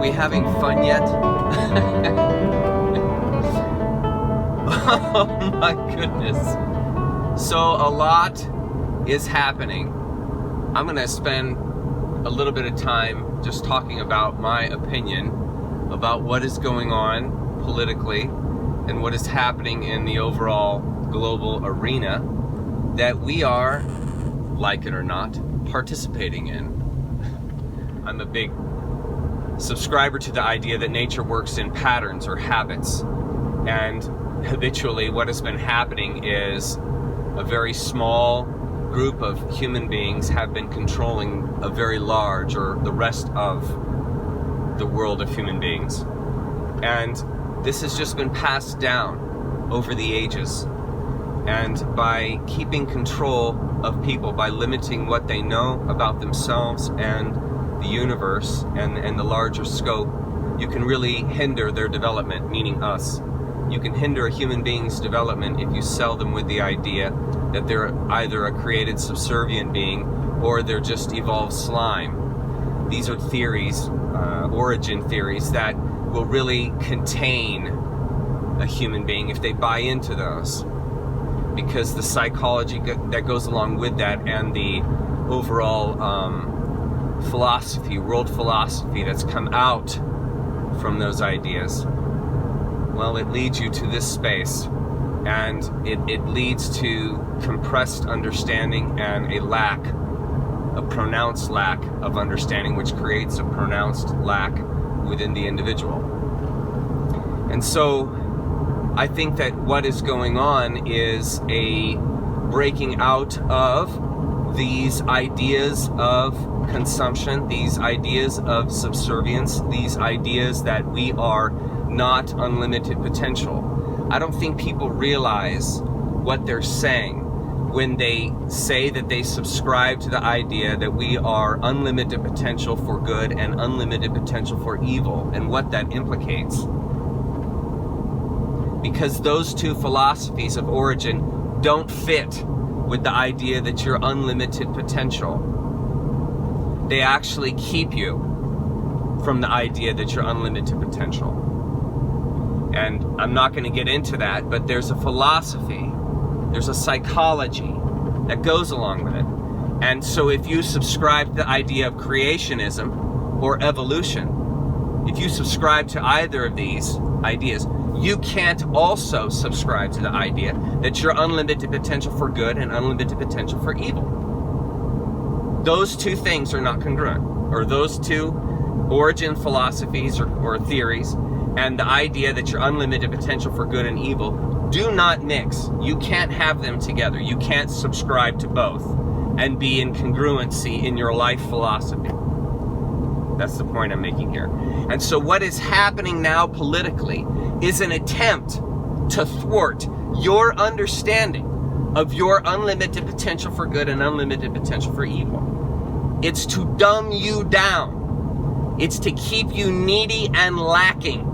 we having fun yet? Oh my goodness. So a lot is happening. I'm going to spend a little bit of time just talking about my opinion about what is going on politically and what is happening in the overall global arena that we are, like it or not, participating in. I'm a big subscriber to the idea that nature works in patterns or habits, and habitually what has been happening is a very small group of human beings have been controlling a very large, or the rest of the world of human beings. And this has just been passed down over the ages. And by keeping control of people, by limiting what they know about themselves and the universe and the larger scope, you can really hinder their development, meaning us. You can hinder a human being's development if you sell them with the idea that they're either a created subservient being or they're just evolved slime. These are theories, origin theories, that will really contain a human being if they buy into those. Because the psychology that goes along with that and the overall philosophy, world philosophy that's come out from those ideas, well, it leads you to this space, and it leads to compressed understanding and a pronounced lack of understanding, which creates a pronounced lack within the individual. And so I think that what is going on is a breaking out of these ideas of consumption, these ideas of subservience, these ideas that we are not unlimited potential. I don't think people realize what they're saying when they say that they subscribe to the idea that we are unlimited potential for good and unlimited potential for evil, and what that implicates. Because those two philosophies of origin don't fit with the idea that you're unlimited potential. They actually keep you from the idea that you're unlimited potential. And I'm not going to get into that, but there's a philosophy, there's a psychology that goes along with it. And so if you subscribe to the idea of creationism or evolution, if you subscribe to either of these ideas, you can't also subscribe to the idea that you're unlimited potential for good and unlimited potential for evil. Those two things are not congruent, or those two origin philosophies or theories and the idea that you're unlimited potential for good and evil do not mix. You can't have them together. You can't subscribe to both and be in congruency in your life philosophy. That's the point I'm making here. And so what is happening now politically is an attempt to thwart your understanding of your unlimited potential for good and unlimited potential for evil. It's to dumb you down. It's to keep you needy and lacking.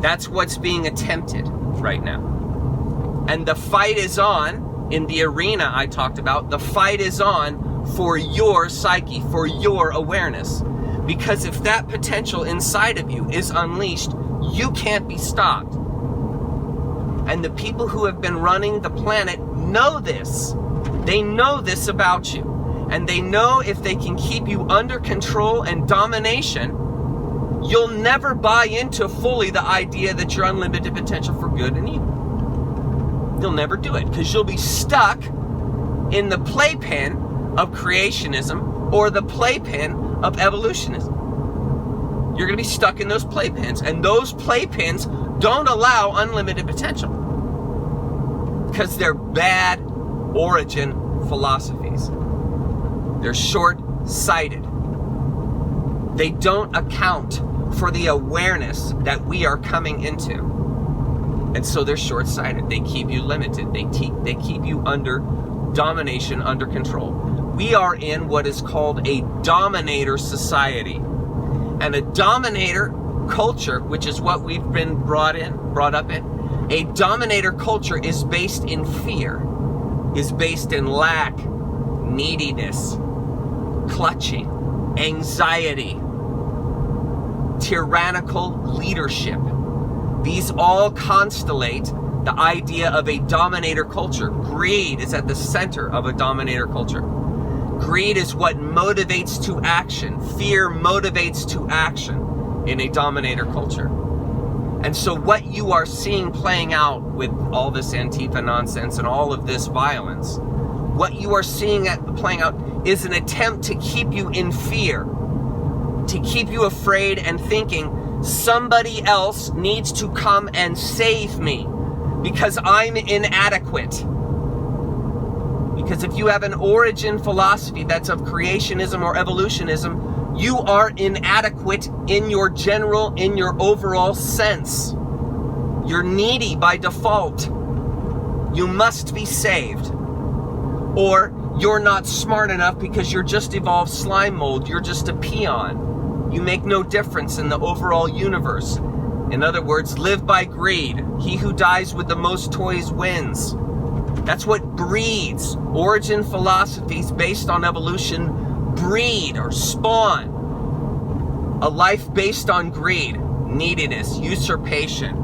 That's what's being attempted right now. And the fight is on in the arena I talked about. The fight is on for your psyche, for your awareness. Because if that potential inside of you is unleashed, you can't be stopped. And the people who have been running the planet know this. They know this about you. And they know if they can keep you under control and domination, you'll never buy into fully the idea that you're unlimited potential for good and evil. You'll never do it, because you'll be stuck in the playpen of creationism or the playpen of evolutionism. You're going to be stuck in those playpens, and those playpens don't allow unlimited potential because they're bad origin philosophies. They're short-sighted. They don't account for the awareness that we are coming into. And so they're short-sighted. They keep you limited. They keep you under domination, under control. We are in what is called a dominator society. And a dominator culture, which is what we've been brought up in, a dominator culture is based in fear, is based in lack, neediness, clutching, anxiety. tyrannical leadership. These all constellate the idea of a dominator culture. Greed is at the center of a dominator culture. Greed is what motivates to action. Fear motivates to action in a dominator culture. And so what you are seeing playing out with all this Antifa nonsense and all of this violence, what you are seeing playing out is an attempt to keep you in fear, to keep you afraid and thinking somebody else needs to come and save me because I'm inadequate. Because if you have an origin philosophy that's of creationism or evolutionism, you are inadequate in your overall sense. You're needy by default. You must be saved. Or you're not smart enough because you're just evolved slime mold. You're just a peon. You make no difference in the overall universe. In other words, live by greed. He who dies with the most toys wins. That's what breeds. Origin philosophies based on evolution breed or spawn a life based on greed, neediness, usurpation,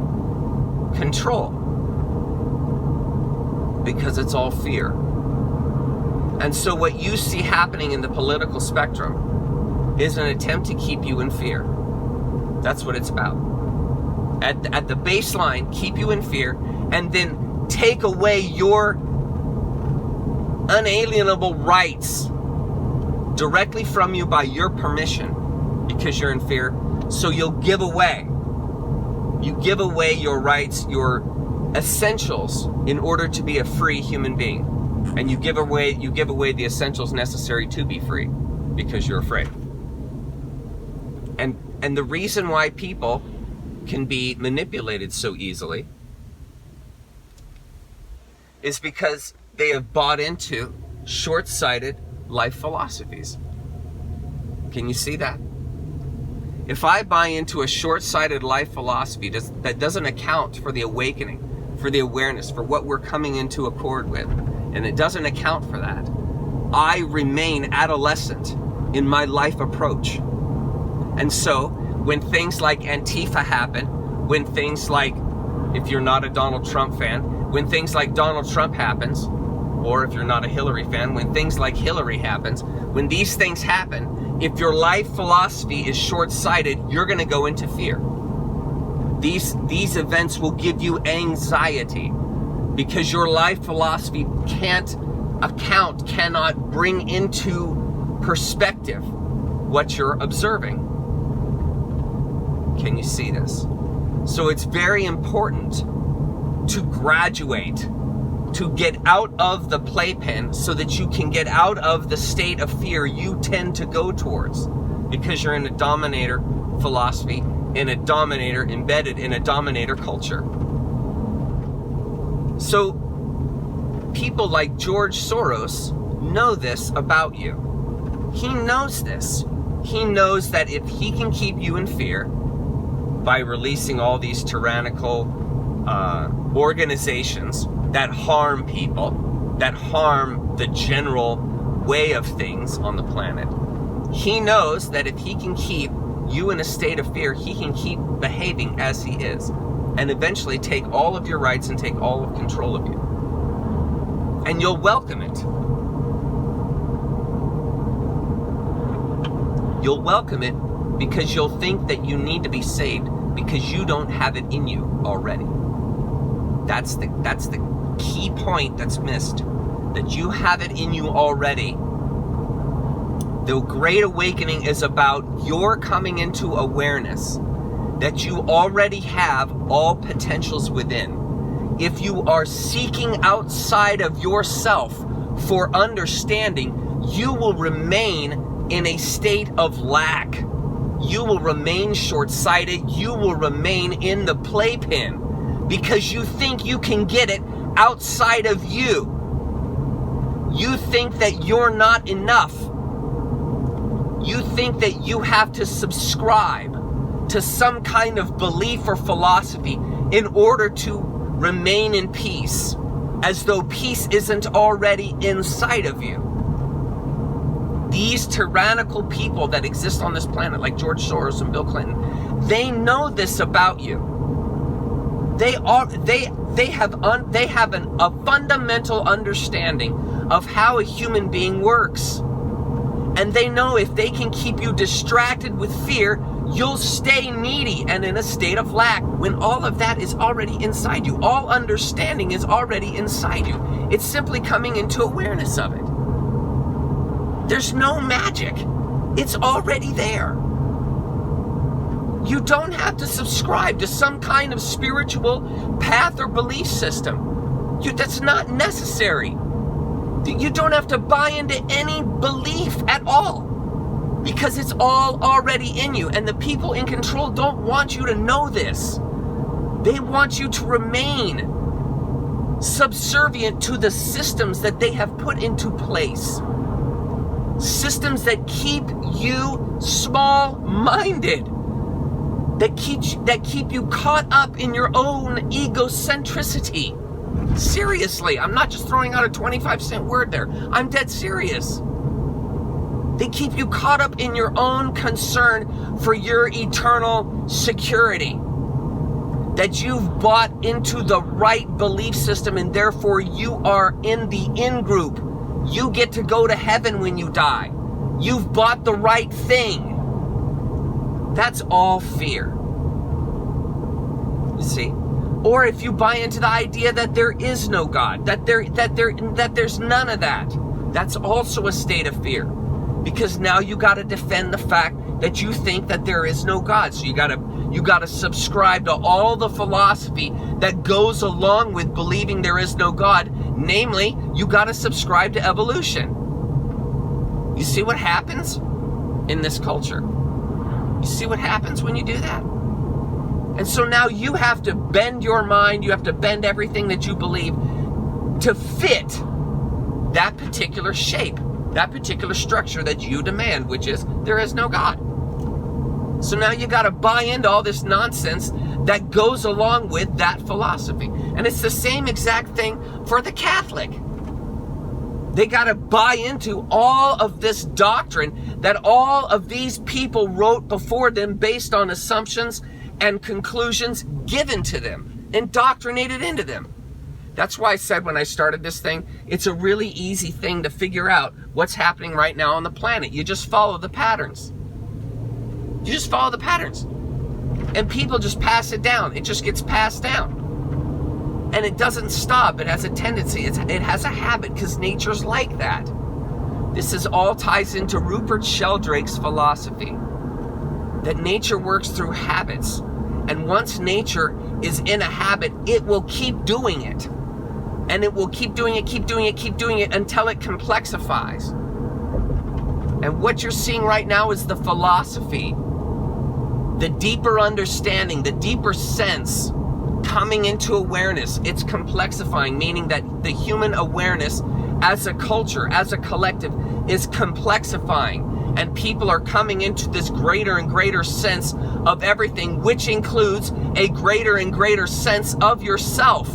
control. Because it's all fear. And so what you see happening in the political spectrum is an attempt to keep you in fear. That's what it's about. At the baseline, keep you in fear, and then take away your unalienable rights directly from you by your permission because you're in fear. So you'll give away. You give away your rights, your essentials in order to be a free human being. And you give away the essentials necessary to be free because you're afraid. And the reason why people can be manipulated so easily is because they have bought into short-sighted life philosophies. Can you see that? If I buy into a short-sighted life philosophy that doesn't account for the awakening, for the awareness, for what we're coming into accord with, and it doesn't account for that, I remain adolescent in my life approach. And so when things like Antifa happen, when things like, if you're not a Donald Trump fan, when things like Donald Trump happens, or if you're not a Hillary fan, when things like Hillary happens, when these things happen, if your life philosophy is short-sighted, you're going to go into fear. These events will give you anxiety because your life philosophy cannot bring into perspective what you're observing. Can you see this? So it's very important to graduate, to get out of the playpen so that you can get out of the state of fear you tend to go towards because you're in a dominator philosophy, embedded in a dominator culture. So people like George Soros know this about you. He knows this. He knows that if he can keep you in fear by releasing all these tyrannical organizations that harm people, that harm the general way of things on the planet, he knows that if he can keep you in a state of fear, he can keep behaving as he is and eventually take all of your rights and take all of control of you. And you'll welcome it. You'll welcome it because you'll think that you need to be saved because you don't have it in you already. That's the key point that's missed. That you have it in you already. The Great Awakening is about your coming into awareness that you already have all potentials within. If you are seeking outside of yourself for understanding, you will remain in a state of lack. You will remain short-sighted. You will remain in the playpen because you think you can get it outside of you. You think that you're not enough. You think that you have to subscribe to some kind of belief or philosophy in order to remain in peace, as though peace isn't already inside of you. these tyrannical people that exist on this planet, like George Soros and Bill Clinton, they know this about you. They have a fundamental understanding of how a human being works. And they know if they can keep you distracted with fear, you'll stay needy and in a state of lack, when all of that is already inside you. All understanding is already inside you. It's simply coming into awareness of it. There's no magic. It's already there. You don't have to subscribe to some kind of spiritual path or belief system. That's not necessary. You don't have to buy into any belief at all, because it's all already in you. And the people in control don't want you to know this. They want you to remain subservient to the systems that they have put into place. Systems that keep you small-minded, that keep you caught up in your own egocentricity. Seriously, I'm not just throwing out a 25-cent word there. I'm dead serious. They keep you caught up in your own concern for your eternal security. That you've bought into the right belief system and therefore you are in the in-group. You get to go to heaven when you die. You've bought the right thing. That's all fear. You see? Or if you buy into the idea that there is no God, that there's none of that, that's also a state of fear. Because now you got to defend the fact that you think that there is no God. So you got to subscribe to all the philosophy that goes along with believing there is no God. Namely, you got to subscribe to evolution. You see what happens in this culture? You see what happens when you do that? And so now you have to bend your mind, you have to bend everything that you believe to fit that particular shape, that particular structure that you demand, which is there is no God. So now you got to buy into all this nonsense that goes along with that philosophy. And it's the same exact thing for the Catholic. They got to buy into all of this doctrine that all of these people wrote before them based on assumptions and conclusions given to them, indoctrinated into them. That's why I said when I started this thing, it's a really easy thing to figure out what's happening right now on the planet. You just follow the patterns. You just follow the patterns. And people just pass it down. It just gets passed down. And it doesn't stop. It has a tendency. It has a habit because nature's like that. This all ties into Rupert Sheldrake's philosophy. That nature works through habits. And once nature is in a habit, it will keep doing it. And it will keep doing it until it complexifies. And what you're seeing right now is the philosophy, the deeper understanding, the deeper sense coming into awareness. It's complexifying, meaning that the human awareness as a culture, as a collective, is complexifying. And people are coming into this greater and greater sense of everything, which includes a greater and greater sense of yourself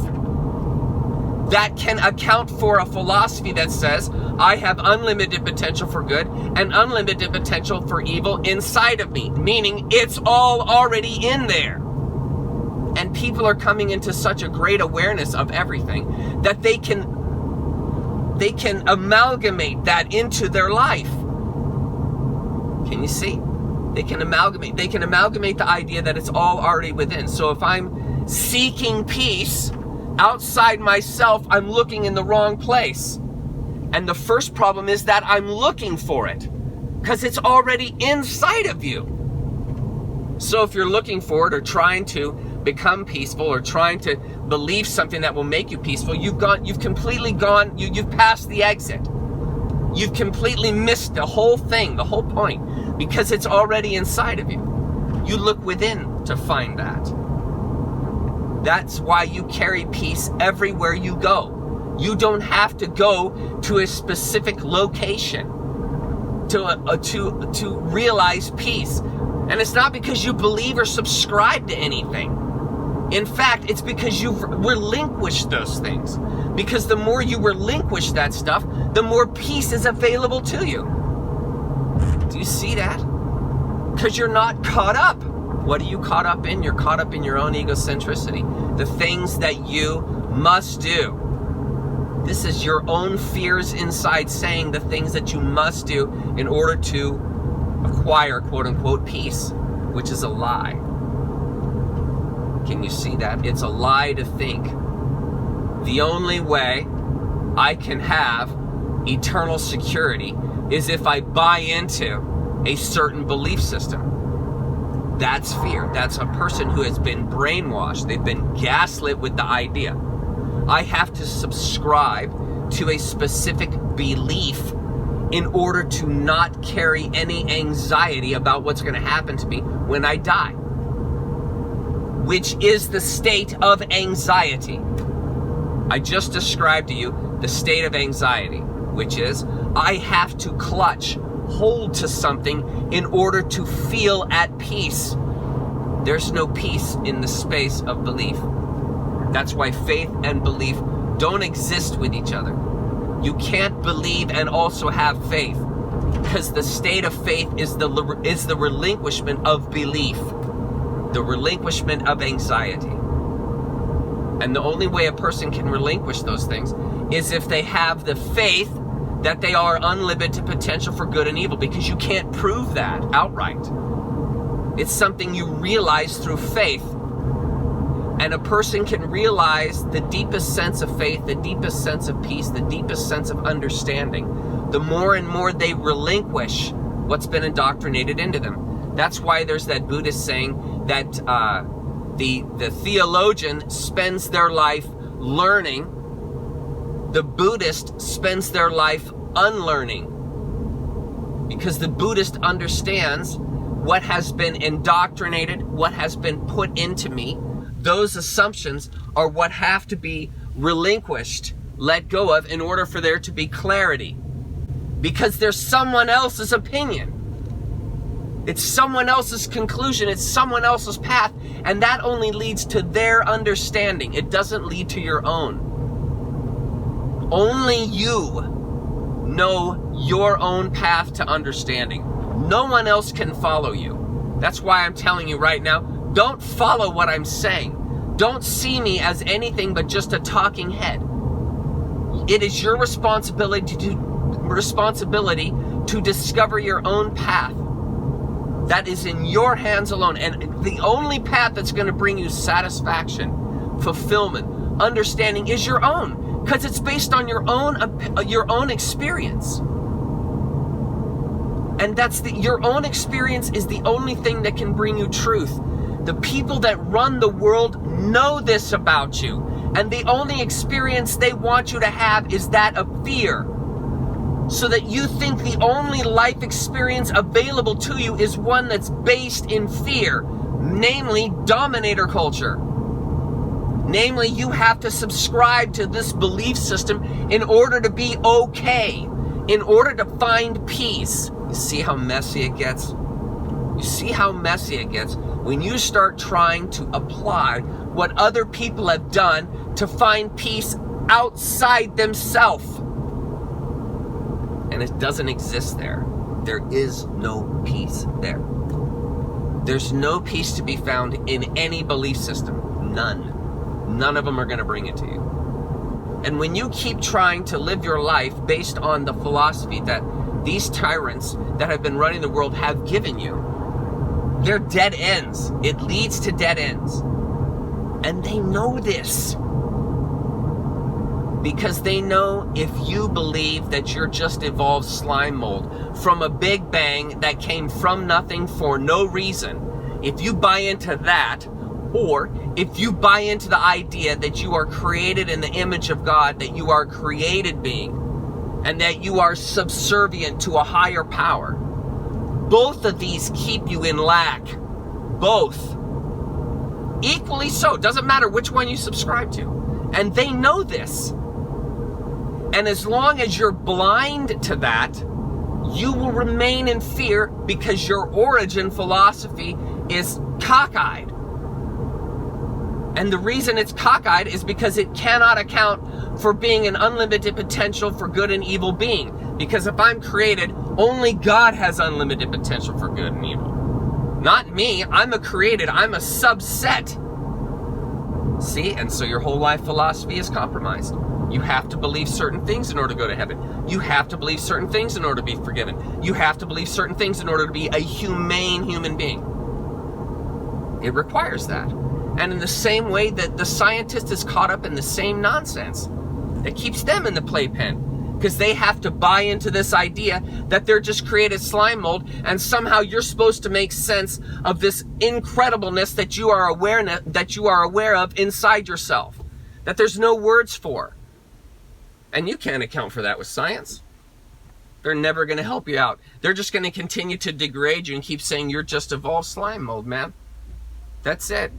that can account for a philosophy that says, I have unlimited potential for good and unlimited potential for evil inside of me, meaning it's all already in there. And people are coming into such a great awareness of everything that they can amalgamate that into their life. Can you see? They can amalgamate the idea that it's all already within. So if I'm seeking peace outside myself, I'm looking in the wrong place. And the first problem is that I'm looking for it because it's already inside of you. So if you're looking for it or trying to become peaceful or trying to believe something that will make you peaceful, you've passed the exit. You've completely missed the whole thing, the whole point, because it's already inside of you. You look within to find that. That's why you carry peace everywhere you go. You don't have to go to a specific location to realize peace. And it's not because you believe or subscribe to anything. In fact, it's because you've relinquished those things. Because the more you relinquish that stuff, the more peace is available to you. Do you see that? Because you're not caught up. What are you caught up in? You're caught up in your own egocentricity. The things that you must do. This is your own fears inside saying the things that you must do in order to acquire, quote unquote, peace, which is a lie. Can you see that? It's a lie to think the only way I can have eternal security is if I buy into a certain belief system. That's fear. That's a person who has been brainwashed. They've been gaslit with the idea. I have to subscribe to a specific belief in order to not carry any anxiety about what's going to happen to me when I die, which is the state of anxiety. I just described to you the state of anxiety, which is I have to clutch, hold to something in order to feel at peace. There's no peace in the space of belief. That's why faith and belief don't exist with each other. You can't believe and also have faith, because the state of faith is the relinquishment of belief, the relinquishment of anxiety. And the only way a person can relinquish those things is if they have the faith that they are unlimited potential for good and evil, because you can't prove that outright. It's something you realize through faith. And a person can realize the deepest sense of faith, the deepest sense of peace, the deepest sense of understanding, the more and more they relinquish what's been indoctrinated into them. That's why there's that Buddhist saying that the theologian spends their life learning, the Buddhist spends their life unlearning. Because the Buddhist understands what has been indoctrinated, what has been put into me. Those assumptions are what have to be relinquished, let go of, in order for there to be clarity. Because there's someone else's opinion. It's someone else's conclusion. It's someone else's path. And that only leads to their understanding. It doesn't lead to your own. Only you know your own path to understanding. No one else can follow you. That's why I'm telling you right now, don't follow what I'm saying. Don't see me as anything but just a talking head. It is your responsibility to discover your own path. That is in your hands alone. And the only path that's going to bring you satisfaction, fulfillment, understanding is your own, because it's based on your own experience. And your own experience is the only thing that can bring you truth. The people that run the world know this about you. And the only experience they want you to have is that of fear. So that you think the only life experience available to you is one that's based in fear. Namely, dominator culture. Namely, you have to subscribe to this belief system in order to be okay. In order to find peace. You see how messy it gets? You see how messy it gets when you start trying to apply what other people have done to find peace outside themselves. And it doesn't exist there. There is no peace there. There's no peace to be found in any belief system. None. None of them are going to bring it to you. And when you keep trying to live your life based on the philosophy that these tyrants that have been running the world have given you, they're dead ends. It leads to dead ends. And they know this. Because they know if you believe that you're just evolved slime mold from a big bang that came from nothing for no reason, if you buy into that, or if you buy into the idea that you are created in the image of God, that you are a created being, and that you are subservient to a higher power, both of these keep you in lack. Both. Equally so. Doesn't matter which one you subscribe to. And they know this. And as long as you're blind to that, you will remain in fear because your origin philosophy is cockeyed. And the reason it's cockeyed is because it cannot account for being an unlimited potential for good and evil being. Because if I'm created, only God has unlimited potential for good and evil. Not me. I'm a created. I'm a subset. See? And so your whole life philosophy is compromised. You have to believe certain things in order to go to heaven. You have to believe certain things in order to be forgiven. You have to believe certain things in order to be a humane human being. It requires that. And in the same way that the scientist is caught up in the same nonsense that keeps them in the playpen, because they have to buy into this idea that they're just created slime mold, and somehow you're supposed to make sense of this incredibleness that you are aware of inside yourself, that there's no words for. And you can't account for that with science. They're never going to help you out. They're just going to continue to degrade you and keep saying you're just evolved slime mold, man. That's it.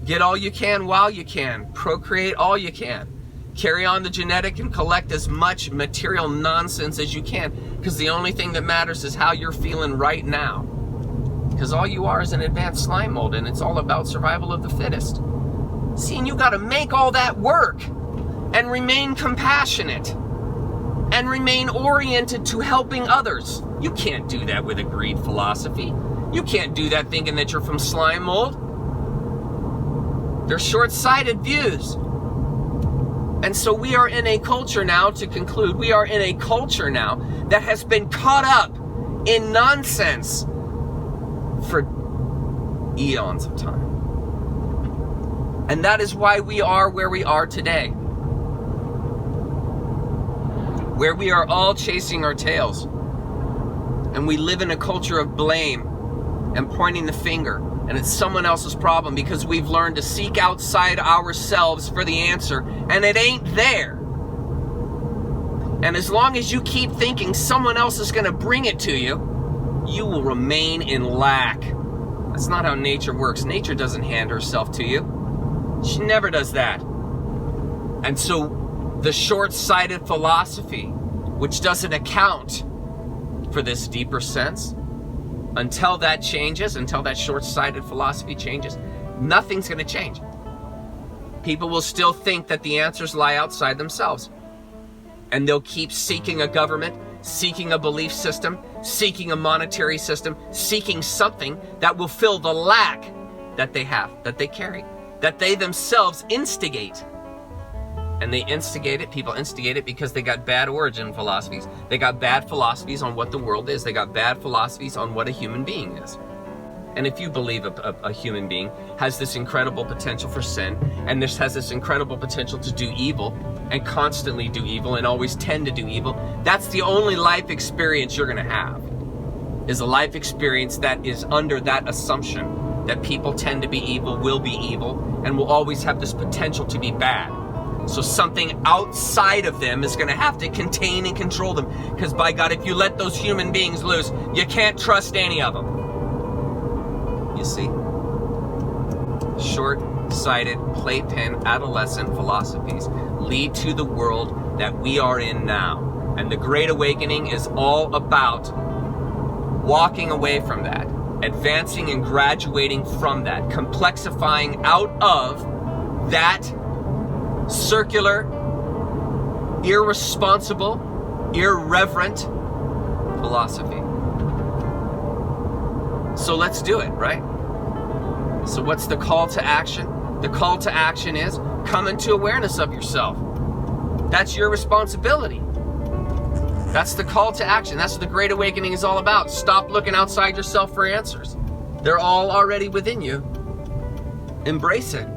Get all you can while you can. Procreate all you can. Carry on the genetic and collect as much material nonsense as you can, because the only thing that matters is how you're feeling right now. Because all you are is an advanced slime mold, and it's all about survival of the fittest. See, and you got to make all that work and remain compassionate and remain oriented to helping others. You can't do that with a greed philosophy. You can't do that thinking that you're from slime mold. They're short-sighted views. And so we are in a culture now, to conclude, we are in a culture now that has been caught up in nonsense for eons of time. And that is why we are where we are today. Where we are all chasing our tails. And we live in a culture of blame and pointing the finger. And it's someone else's problem because we've learned to seek outside ourselves for the answer, and it ain't there. And as long as you keep thinking someone else is going to bring it to you, you will remain in lack. That's not how nature works. Nature doesn't hand herself to you. She never does that. And so the short-sighted philosophy, which doesn't account for this deeper sense, until that changes, until that short-sighted philosophy changes, nothing's going to change. People will still think that the answers lie outside themselves. And they'll keep seeking a government, seeking a belief system, seeking a monetary system, seeking something that will fill the lack that they have, that they carry, that they themselves instigate. And they instigate it, people instigate it because they got bad origin philosophies. They got bad philosophies on what the world is. They got bad philosophies on what a human being is. And if you believe a human being has this incredible potential for sin, and this has this incredible potential to do evil, and constantly do evil, and always tend to do evil, that's the only life experience you're going to have, is a life experience that is under that assumption that people tend to be evil, will be evil, and will always have this potential to be bad. So something outside of them is going to have to contain and control them. Because by God, if you let those human beings loose, you can't trust any of them. You see? Short-sighted, playpen, adolescent philosophies lead to the world that we are in now. And the Great Awakening is all about walking away from that, advancing and graduating from that, complexifying out of that circular, irresponsible, irreverent philosophy. So let's do it, right? So what's the call to action? The call to action is come into awareness of yourself. That's your responsibility. That's the call to action. That's what the Great Awakening is all about. Stop looking outside yourself for answers. They're all already within you. Embrace it.